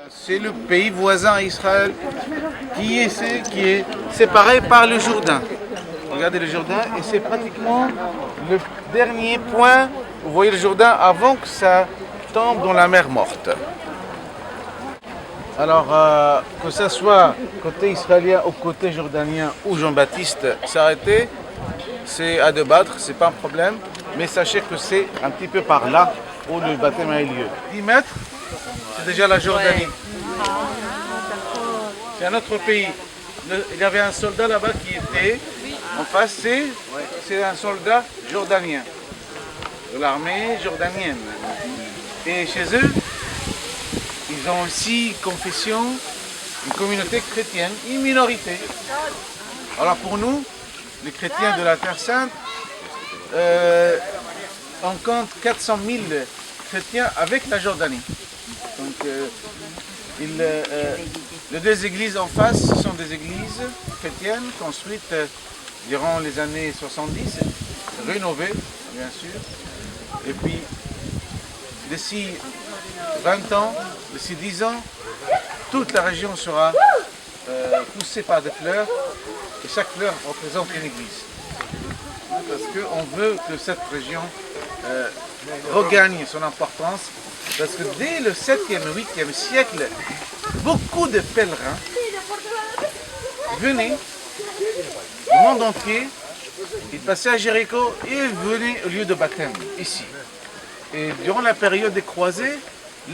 C'est le pays voisin à Israël qui est séparé par le Jourdain. Regardez le Jourdain et c'est pratiquement le dernier point, vous voyez le Jourdain avant que ça tombe dans la mer morte. Alors, que ce soit côté israélien ou côté jordanien où Jean-Baptiste s'est arrêté, c'est à débattre, c'est pas un problème, mais sachez que c'est un petit peu par là où le baptême a eu lieu. 10 mètres, c'est déjà la Jordanie. C'est un autre pays. Il y avait un soldat là-bas qui était en face, c'est un soldat jordanien, de l'armée jordanienne. Et chez eux, ils ont aussi confession, une communauté chrétienne, une minorité. Alors pour nous, les chrétiens de la Terre Sainte, on compte 400 000 chrétiens avec la Jordanie. Donc les deux églises en face sont des églises chrétiennes construites durant les années 70, rénovées bien sûr. Et puis d'ici 20 ans, d'ici 10 ans, toute la région sera poussée par des fleurs et chaque fleur représente une église. Parce qu'on veut que cette région regagne son importance. Parce que dès le 7e et 8e siècle, beaucoup de pèlerins venaient du monde entier, ils passaient à Jéricho et venaient au lieu de baptême, ici. Et durant la période des croisés,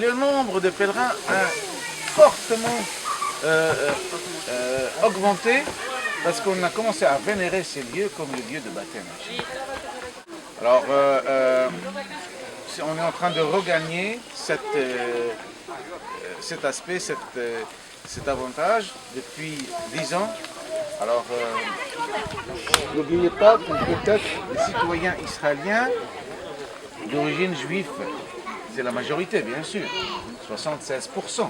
le nombre de pèlerins a fortement augmenté parce qu'on a commencé à vénérer ces lieux comme les lieux de baptême. Alors, on est en train de regagner cet aspect, cet avantage depuis 10 ans. Alors, n'oubliez pas que peut-être les citoyens israéliens d'origine juive, c'est la majorité bien sûr, 76%.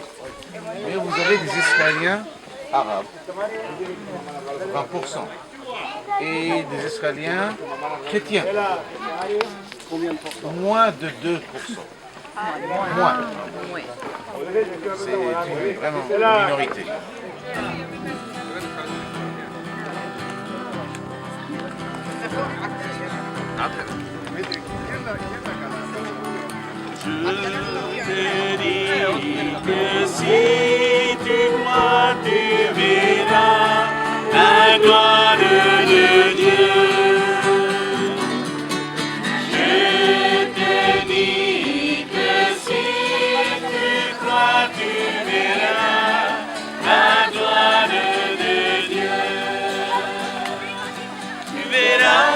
Mais vous avez des Israéliens arabes, 20%. Et des Israéliens chrétiens, moins de 2%. Moins. C'est vraiment une minorité. Je te dis que si tu crois, tu verras la gloire de Dieu. Je te dis que si tu crois, tu verras la gloire de Dieu. Tu verras.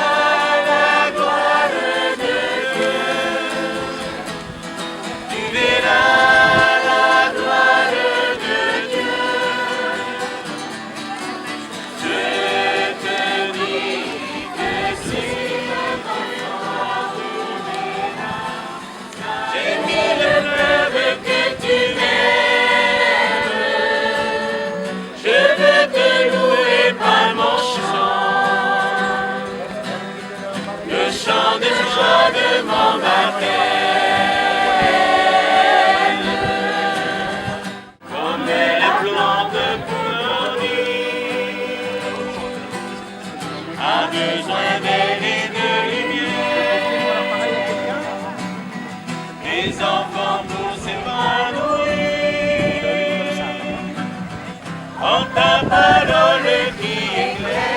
De mon baptême, comme les plantes fleuries, a besoin d'air et de lumière, les enfants pour s'épanouir, en ta parole qui éclaire,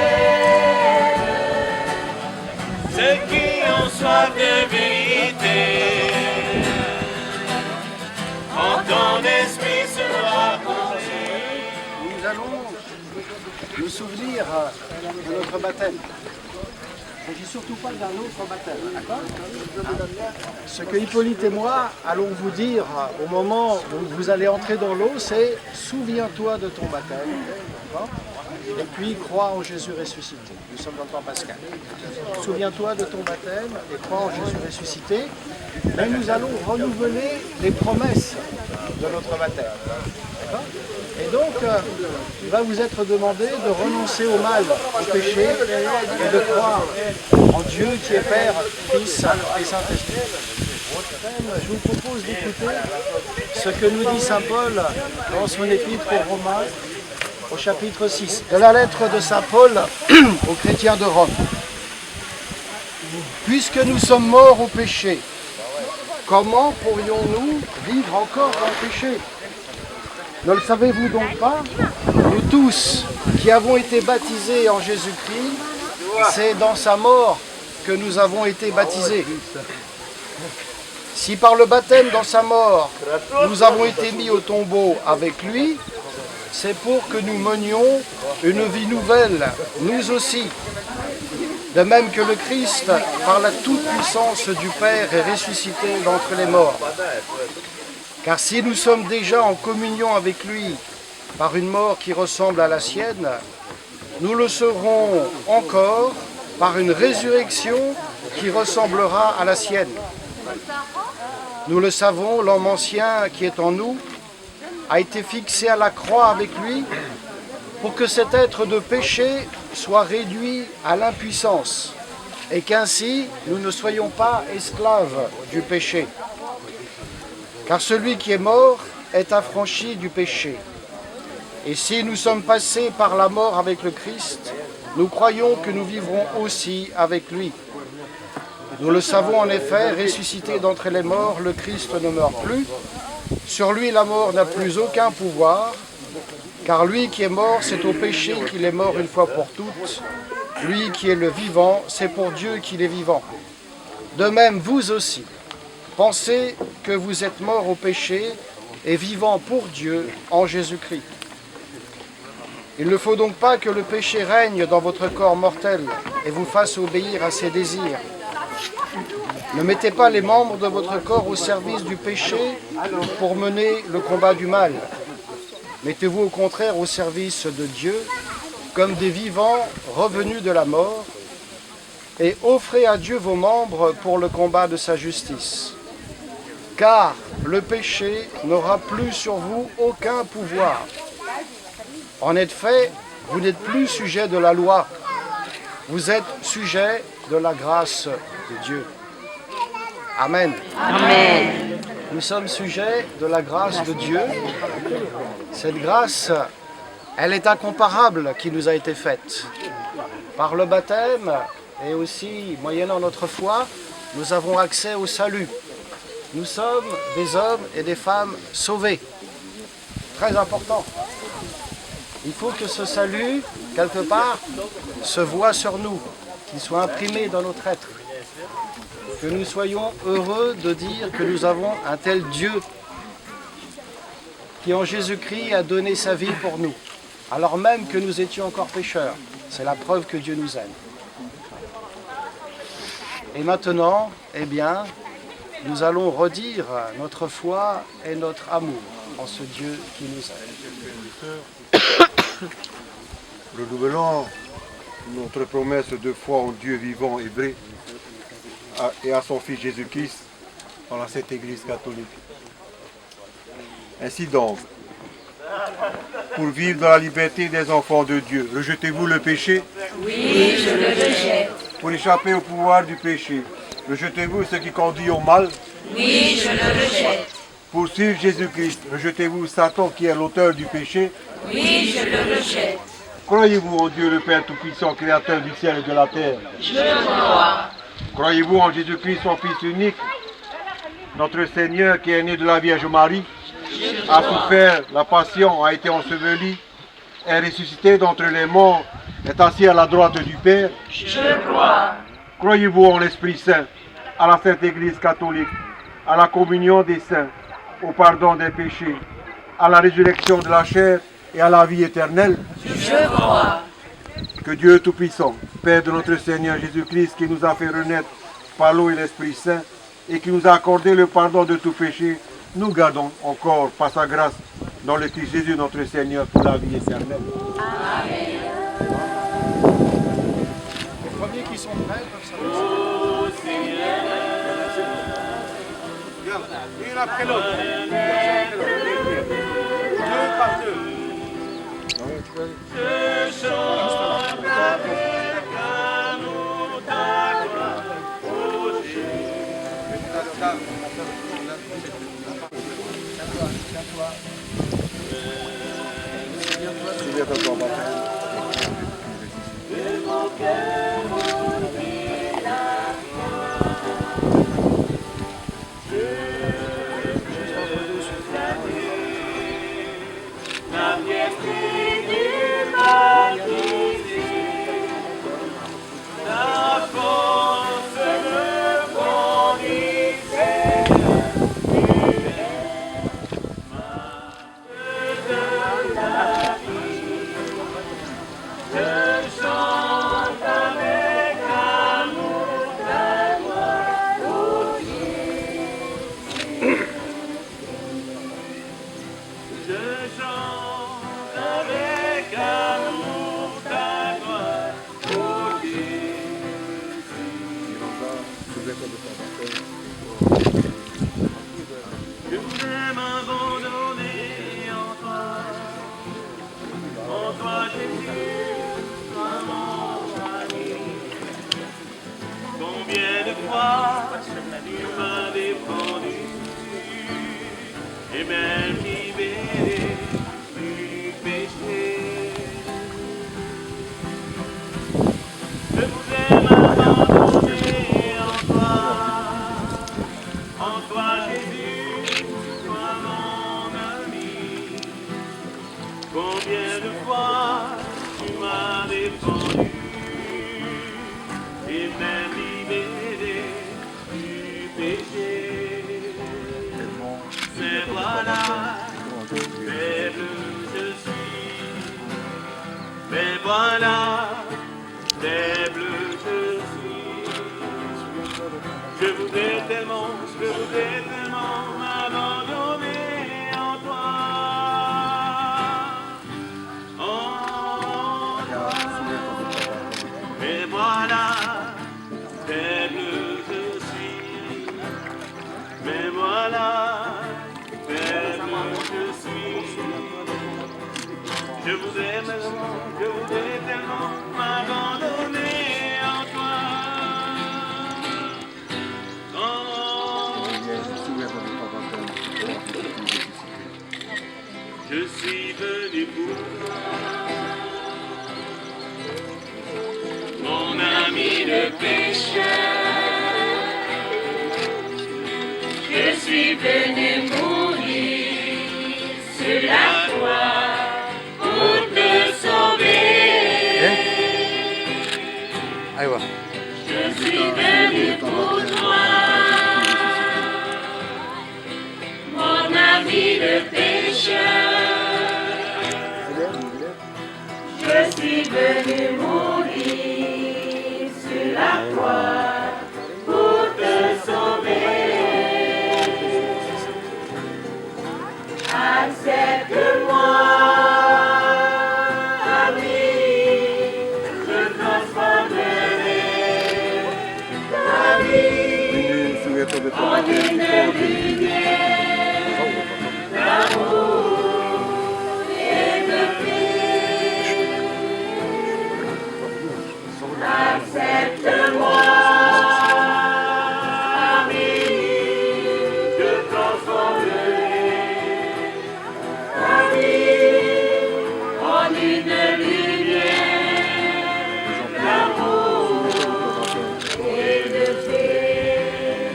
ceux qui ont soif de vérité, en ton esprit sera compté. Nous allons nous souvenir de notre baptême. Il ne s'agit surtout pas d'un autre baptême, d'accord ? Ce que Hippolyte et moi allons vous dire au moment où vous allez entrer dans l'eau, c'est « Souviens-toi de ton baptême ». Et puis, crois en Jésus ressuscité. Nous sommes dans le temps pascal. Souviens-toi de ton baptême et crois en Jésus ressuscité. Mais nous allons renouveler les promesses de notre baptême. D'accord ? Et donc, il va vous être demandé de renoncer au mal, au péché, et de croire en Dieu qui est Père, Fils et Saint-Esprit. Je vous propose d'écouter ce que nous dit saint Paul dans son épître aux Romains, au chapitre 6, de la lettre de saint Paul aux chrétiens de Rome. Puisque nous sommes morts au péché, comment pourrions-nous vivre encore dans le péché? Ne le savez-vous donc pas? Nous tous qui avons été baptisés en Jésus-Christ, c'est dans sa mort que nous avons été baptisés. Si par le baptême dans sa mort, nous avons été mis au tombeau avec lui, c'est pour que nous menions une vie nouvelle, nous aussi. De même que le Christ, par la toute-puissance du Père, est ressuscité d'entre les morts. Car si nous sommes déjà en communion avec lui par une mort qui ressemble à la sienne, nous le serons encore par une résurrection qui ressemblera à la sienne. Nous le savons, l'homme ancien qui est en nous a été fixé à la croix avec lui pour que cet être de péché soit réduit à l'impuissance et qu'ainsi nous ne soyons pas esclaves du péché. Car celui qui est mort est affranchi du péché. Et si nous sommes passés par la mort avec le Christ, nous croyons que nous vivrons aussi avec lui. Nous le savons en effet, ressuscité d'entre les morts, le Christ ne meurt plus. Sur lui, la mort n'a plus aucun pouvoir, car lui qui est mort, c'est au péché qu'il est mort une fois pour toutes. Lui qui est le vivant, c'est pour Dieu qu'il est vivant. De même, vous aussi, pensez que vous êtes morts au péché et vivants pour Dieu en Jésus-Christ. Il ne faut donc pas que le péché règne dans votre corps mortel et vous fasse obéir à ses désirs. Ne mettez pas les membres de votre corps au service du péché pour mener le combat du mal. Mettez-vous au contraire au service de Dieu, comme des vivants revenus de la mort, et offrez à Dieu vos membres pour le combat de sa justice. Car le péché n'aura plus sur vous aucun pouvoir. En effet, vous n'êtes plus sujet de la loi, vous êtes sujet de la grâce de Dieu. Amen. Amen. Nous sommes sujets de la grâce de Dieu. Cette grâce, elle est incomparable qui nous a été faite. Par le baptême et aussi, moyennant notre foi, nous avons accès au salut. Nous sommes des hommes et des femmes sauvés. Très important. Il faut que ce salut, quelque part, se voie sur nous, qu'il soit imprimé dans notre être. Que nous soyons heureux de dire que nous avons un tel Dieu qui en Jésus-Christ a donné sa vie pour nous, alors même que nous étions encore pécheurs. C'est la preuve que Dieu nous aime. Et maintenant, eh bien, nous allons redire notre foi et notre amour en ce Dieu qui nous aime. Renouvelons notre promesse de foi en Dieu vivant et vrai et à son Fils Jésus-Christ dans la Sainte Église catholique. Ainsi donc, pour vivre dans la liberté des enfants de Dieu, rejetez-vous le péché? Oui, je le rejette. Pour échapper au pouvoir du péché, rejetez-vous ce qui conduit au mal? Oui, je le rejette. Pour suivre Jésus-Christ, rejetez-vous Satan qui est l'auteur du péché? Oui, je le rejette. Croyez-vous en Dieu le Père Tout-Puissant, Créateur du ciel et de la terre? Je le crois. Croyez-vous en Jésus-Christ, son Fils unique, notre Seigneur qui est né de la Vierge Marie, a souffert la passion, a été enseveli, est ressuscité d'entre les morts, est assis à la droite du Père? Je le crois. Croyez-vous en l'Esprit Saint, à la Sainte Église catholique, à la communion des saints, au pardon des péchés, à la résurrection de la chair et à la vie éternelle? Je crois. Que Dieu Tout-Puissant, Père de notre Seigneur Jésus-Christ, qui nous a fait renaître par l'eau et l'Esprit Saint, et qui nous a accordé le pardon de tout péché, nous gardons encore par sa grâce dans le Christ Jésus notre Seigneur pour la vie éternelle. Amen. Les premiers qui sont prêts peuvent s'approcher. Une après l'autre. Deux par deux. Souviens-toi de ton baptême. La fierté du baptisé, la force de conduisait, de la vie, je chante avec amour ta gloire, ô Jésus. Je chante avec amour ta gloire, ô Jésus. Souviens-toi de ton baptême. Je voudrais m'abandonner en toi Jésus, toi mon ami. Combien de fois tu m'as défendu et même libéré du péché. Je voudrais m'abandonner en toi Jésus, toi mon ami. Combien de fois tu m'as défendu et même libéré du péché. Mais voilà, faible je suis. Mais voilà, faible je suis. Je voudrais tellement m'abandonner en toi. En toi. Mais voilà, faible je suis. Mais voilà, faible je suis. Je voudrais tellement m'abandonner en toi. Souviens-toi de ton baptême. Je suis venu pour toi, mon ami le pécheur. Je suis venu mourir sur la croix pour te sauver. Allez, va. Je suis venu pour toi, mon ami le pécheur. Je suis venu mourir sur la croix pour te sauver. Accepte-moi, ami, je transformerai ta vie Souviens-toi de ton en baptême. une lumière d'amour et de paix. Accepte-moi, ami, je transformerai ta vie en une lumière d'amour et de paix.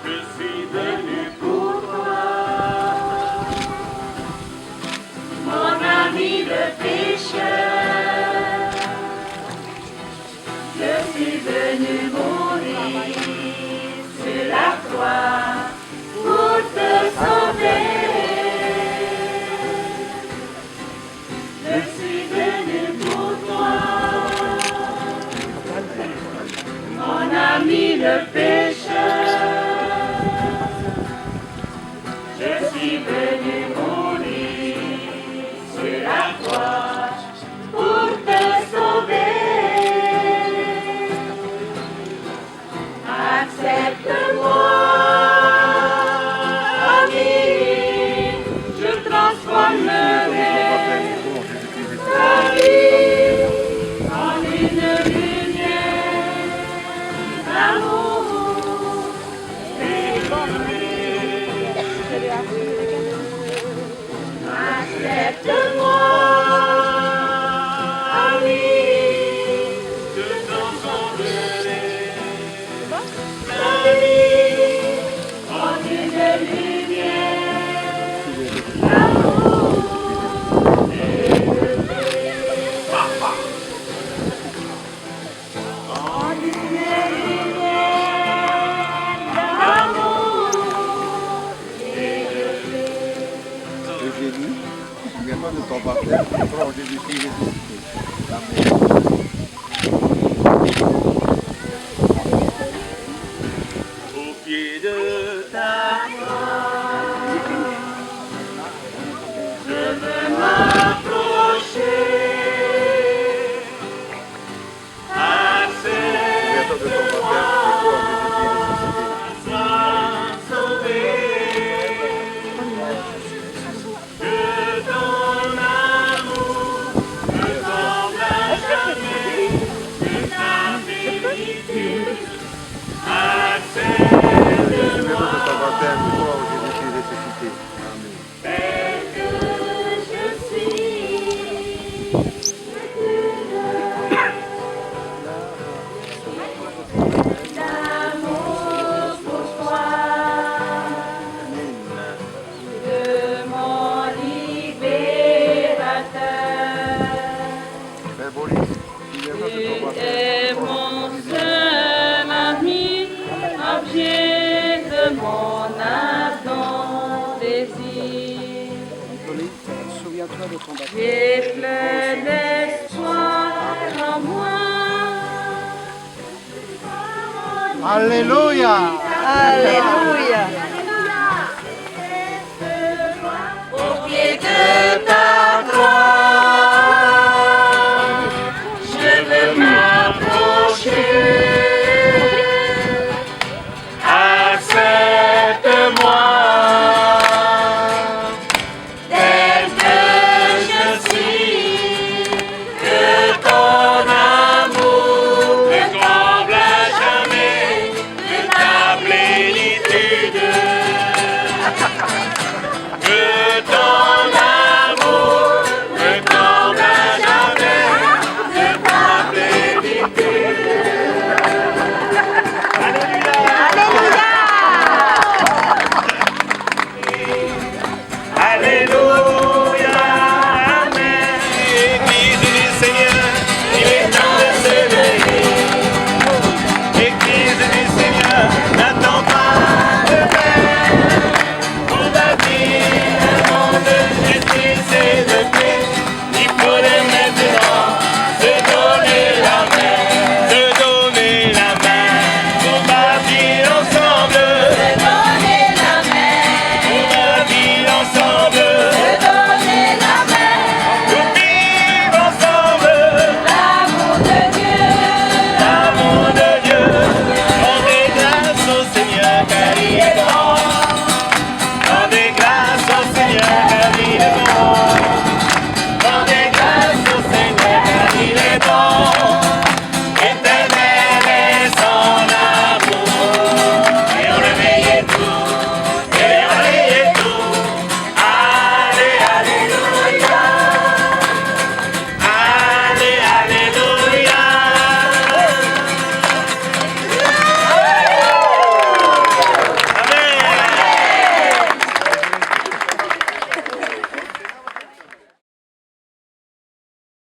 Je suis venu Pour toi, mon ami le pécheur, je suis venu mourir sur la croix pour te sauver. Je suis venu pour toi, mon ami le pécheur. Je suis venu mourir sur la croix pour te sauver. Accepte-moi, ami, je transformerai ta vie en une lumière d'amour Jésus-Christ ressuscité. Amen. Au pied de ta croix, je veux m'approcher à cette Créateur de ton baptême, c'est toi, Jésus-Christ ressuscité. sois sauvé. Que ton amour me comble à jamais de ta vérité. À cette Créateur de ton baptême, c'est toi, Jésus-Christ ressuscité. Amen. Tel que je suis, d'amour pour toi, de mon libérateur, Père Boris, créateur de ton tu baptême, es c'est toi, mon Jésus-Christ seul ami, objet de mon ardent désir. Hippolyte, souviens-toi de ton baptême. J'ai plein d'espoir en moi. Alléluia. Alléluia.